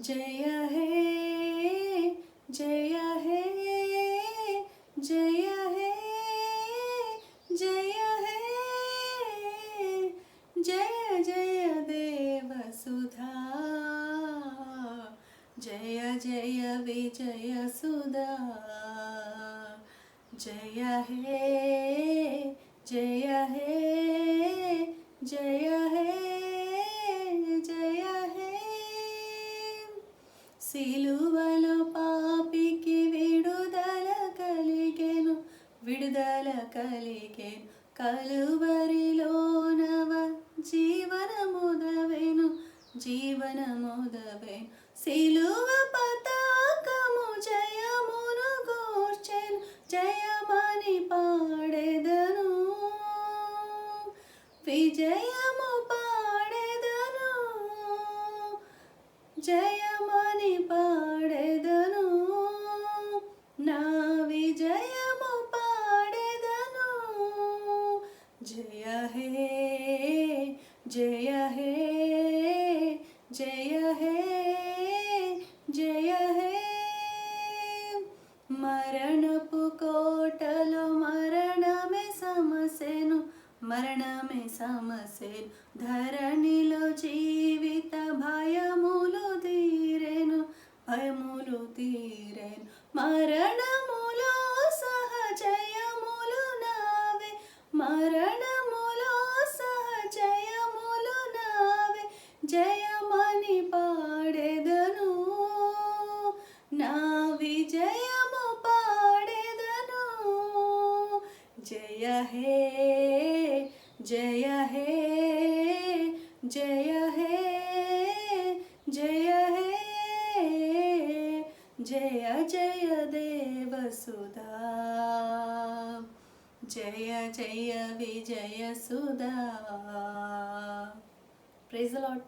जय हे जय हे जय हे जय हे जय जय देवसुधा जय जय विजय सुधा जय हे जय हे जय हे जय हे సిలువలో పాపికి విడుదల కలిగెను కలువరిలో నవ జీవనముదవెను సిలువ పతాకము జయమును గూర్చెను జయమని పాడెదను విజయము పాడెదను జయమని పాడెదను నా విజయము పాడెదను జయ హే జయ హే జయ హే జయ హే మరణపు కోటలో మరణమే సమసెను ధరణిలో జీవిత భయములు తీరెను మరణములో సహజయములు నావే మరణములో సహజయములు నావే జయమని పాడెదను నా విజయము పాడెదను జయ హే జయ హే జయ హే జయ హే జయ జయ దేవసుధా జయ జయ విజయ సుధా ప్రైజ్ ది లార్డ్.